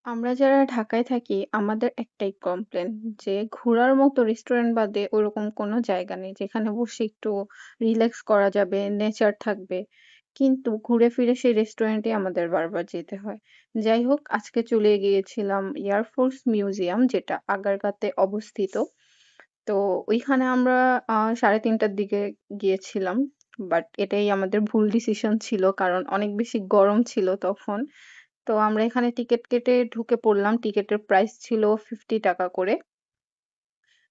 আমরা যারা ঢাকায় থাকি আমাদের একটাই কমপ্লেন যে ঘোরার মতো রেস্টুরেন্ট বাদে ওরকম কোনো জায়গা নেই যেখানে বসে একটু রিল্যাক্স করা যাবে, নেচার থাকবে। কিন্তু ঘুরে ফিরে সেই রেস্টুরেন্টে আমাদের বারবার যেতে হয়। যাই হোক আজকে চলে গিয়েছিলাম এয়ারফোর্স মিউজিয়াম যেটা আগারগাঁতে অবস্থিত। তো ওইখানে আমরা ৩:৩০ টার দিকে গিয়েছিলাম। বাট এটাই আমাদের ভুল ডিসিশন ছিল। কারণ অনেক বেশি গরম ছিল তখন। তো আমরা এখানে টিকেট কেটে ঢুকে পড়লাম। টিকেটের প্রাইস ছিল ৳50 করে।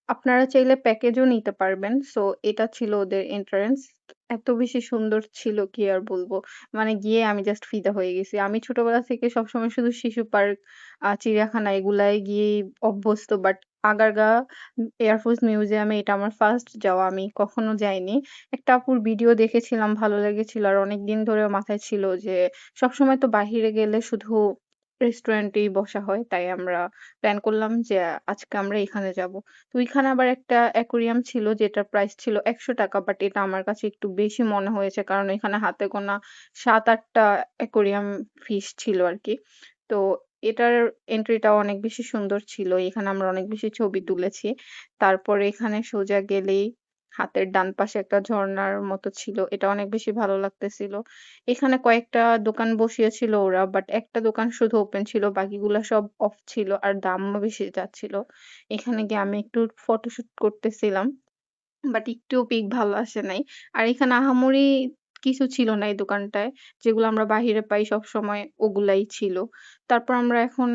আপনারা চাইলে প্যাকেজও নিতে পারবেন। সো এটা ছিল ওদের এন্ট্রান্স। এত বেশি সুন্দর ছিল কি আর বলব। মানে গিয়ে আমি জাস্ট ফিদা হয়ে গেছি। আমি ছোটবেলা থেকে সবসময় শুধু শিশু পার্ক, চিড়িয়াখানা এগুলায় গিয়েই অভ্যস্ত। বাট আগারগা এয়ারফোর্স মিউজিয়ামে এটা আমার ফার্স্ট যাওয়া। আমি কখনো যাইনি। একটা আপুর ভিডিও দেখেছিলাম, ভালো লেগেছিল। আর অনেকদিন ধরে মাথায় ছিল যে সবসময় তো বাহিরে গেলে শুধু রেস্টুরেন্টেই বসা হয়। তাই আমরা প্ল্যান করলাম যে আজকে আমরা এখানে যাবো। তো ওইখানে আবার একটা অ্যাকুরিয়াম ছিল যেটার প্রাইস ছিল ৳১০০ বাট এটা আমার কাছে একটু বেশি মনে হয়েছে। কারণ এখানে হাতে গোনা ৭-৮ টা অ্যাকুরিয়াম ফিশ ছিল আরকি। তো এটার এন্ট্রিটাও অনেক বেশি সুন্দর ছিল। এখানে আমরা অনেক বেশি ছবি তুলেছি। তারপরে এখানে সোজা গেলেই হাতের ডান পাশে একটা ঝর্ণার মতো ছিল। এটা অনেক বেশি ভালো লাগতেছিল। এখানে কয়েকটা দোকান বসিয়েছিল ওরা। বাট একটা দোকান শুধু ওপেন ছিল। বাকিগুলা সব অফ ছিল। আর দামও বেশি চাচ্ছিল। এখানে গিয়ে আমি একটু ফটোশুট করতেছিলাম। বাট একটুও পিক ভালো আসে নাই। আর এখানে আহামরি কিছু ছিল না এই দোকানটায়। যেগুলো আমরা বাহিরে পাই সবসময় ওগুলাই ছিল। তারপর আমরা এখন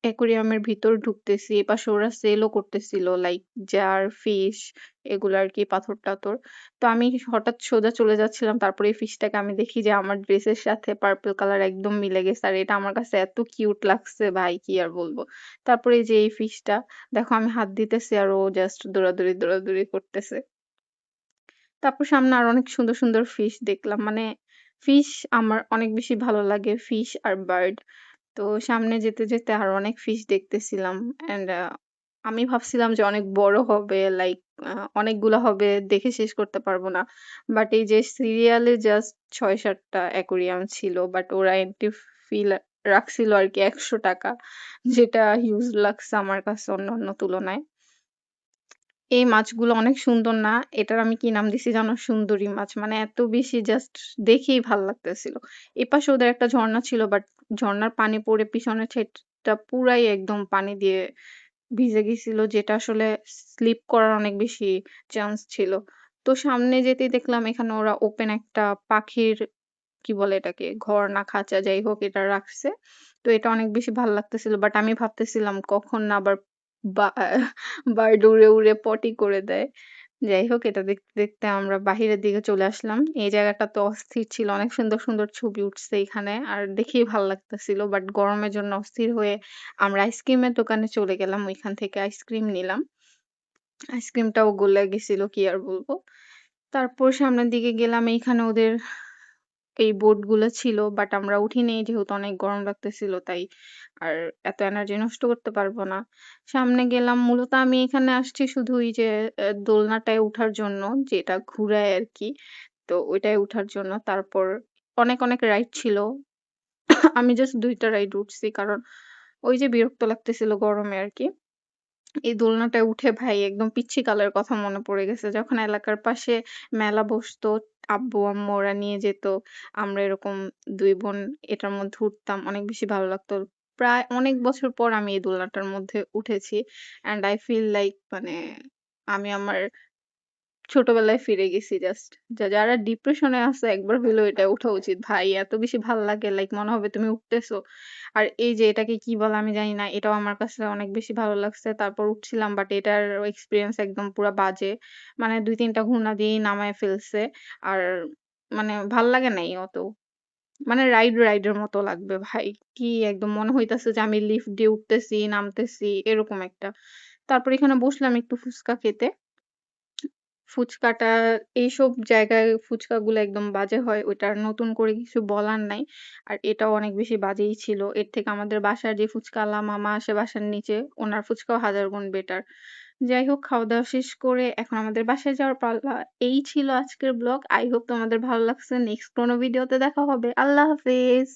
অ্যাকুরিয়ামের ভিতর ঢুকতেছি। এপাশে ওরা সেলও করতেছিল লাইক জার, ফিশ এগুলো আরকি পাথর-টাথর। তো আমি হঠাৎ সোজা চলে যাচ্ছিলাম। তারপরে এই ফিশটাকে আমি দেখি যে আমার ড্রেসের সাথে পার্পল কালার একদম মিলে গেছে। আর এটা আমার কাছে এত কিউট লাগছে ভাই কি আর বলব। তারপরে এই যে এই ফিশটা দেখো আমি হাত দিতেছি আর ও জাস্ট দৌড়াদৌড়ি করতেছে। তারপর সামনে আরো অনেক সুন্দর, সুন্দর ফিশ দেখলাম। মানে ফিশ আমার অনেক বেশি ভালো লাগে। ফিশ আর বার্ড। তো সামনে যেতে আরো অনেক ফিশ দেখতেছিলাম। অ্যান্ড আমি ভাবছিলাম যে অনেক বড় হবে। লাইক আ অনেকগুলা হবে দেখে শেষ করতে পারব না। বাট এই যে সিরিয়ালে জাস্ট ৬-৭ টা অ্যাকুরিয়াম ছিল। বাট ওরা এন্ট্রি ফি রাখছিল আরকি ৳১০০ যেটা হিউজ লাগছে আমার কাছে অন্যান্য তুলনায়। এই মাছগুলো অনেক সুন্দর না? এটার আমি কি নাম দিছি জানো? সুন্দরী মাছ। মানে এত বেশি জাস্ট দেখেই ভাল লাগতেছিল। এপাশে ওদের একটা ঝর্ণা ছিল বাট ঝর্ণার পানি পড়ে পিছনের সাইডটা পুরাই একদম পানি দিয়ে ভিজে গেছিল যেটা আসলে স্লিপ করার অনেক বেশি চান্স ছিল। তো সামনে যেতেই দেখলাম এখানে ওরা ওপেন একটা পাখির কি বলে এটাকে? ঘর না খাঁচা যাই হোক এটা রাখছে। তো এটা অনেক বেশি ভাল লাগতেছিল। বাট আমি ভাবতেছিলাম কখন না আবার বা বার্ড উড়ে পটি করে দেয়। যাই হোক এটা দেখতে আমরা বাহিরের দিকে চলে আসলাম। এই জায়গাটা তো অস্থির ছিল। অনেক সুন্দর ছবি উঠছে এখানে। আর দেখেই ভাল লাগতেছিল। বাট গরমের জন্য অস্থির হয়ে আমরা আইসক্রিমের দোকানে চলে গেলাম। ওইখান থেকে আইসক্রিম নিলাম। আইসক্রিমটাও গলে গেছিল কি আর বলব। তারপর সামনের দিকে গেলাম এইখানে ওদের এই বোট গুলো ছিল বাট আমরা উঠিনি যেহেতু অনেক গরম লাগতেছিল তাই আর এত এনার্জি নষ্ট করতে পারবো না। সামনে গেলাম মূলত আমি এখানে আসছি শুধু ওই যে দোলনাটায় উঠার জন্য যেটা ঘুরায় আরকি। তো ওইটায় উঠার জন্য। তারপর অনেক রাইড ছিল। আমি জাস্ট ২ টা রাইড উঠছি। কারণ ওই যে বিরক্ত লাগতেছিল গরমে আরকি। এই দোলনাটায় উঠে ভাই একদম পিচ্চি কালের কথা মনে পড়ে গেছে। যখন এলাকার পাশে মেলা বসতো, আব্বু-আম্মু ওরা নিয়ে যেত। আমরা এরকম ২ বোন এটার মধ্যে উঠতাম। অনেক বেশি ভালো লাগতো। প্রায় অনেক বছর পর আমি এই দোলনাটার মধ্যে উঠেছি। অ্যান্ড I feel like মানে আমি আমার ছোটবেলায় ফিরে গেছি জাস্ট। যারা ডিপ্রেশন এ আছে একবার হইলেও এটা উঠা উচিত। ভাই এত বেশি ভাল লাগে লাইক মনে হবে তুমি উঠতেছো। আর এই যে এটাকে কি বলে আমি জানি না। এটাও আমার কাছে অনেক বেশি ভালো লাগছে। তারপর উঠছিলাম বাট এটার এক্সপেরিয়েন্স একদম পুরা বাজে। মানে ২-৩ টা ঘুরনা দিয়েই নামায় ফেলছে। আর মানে ভাল লাগে নাই অত। মানে রাইডের মতো লাগবে ভাই। কি একদম মনে হইতাছে যে আমি লিফট দিয়ে উঠতেছি, নামতেছি এরকম একটা। তারপর এখানে বসলাম একটু ফুচকা খেতে। ফুচকাটা এইসব জায়গায় ফুচকাগুলো একদম বাজে হয়। ওইটা আর নতুন করে কিছু বলার নাই। আর এটাও অনেক বেশি বাজেই ছিল। এর থেকে আমাদের বাসার যে ফুচকাওয়ালা মামা আসে বাসার নিচে, উনার ফুচকাও হাজার গুণ বেটার। যাই হোক খাওয়া-দাওয়া শেষ করে এখন আমাদের বাসায় যাওয়ার পালা। এই ছিল আজকের ব্লগ। I hope তোমাদের ভালো লাগছে। নেক্সট কোনো ভিডিওতে দেখা হবে। আল্লাহ হাফেজ।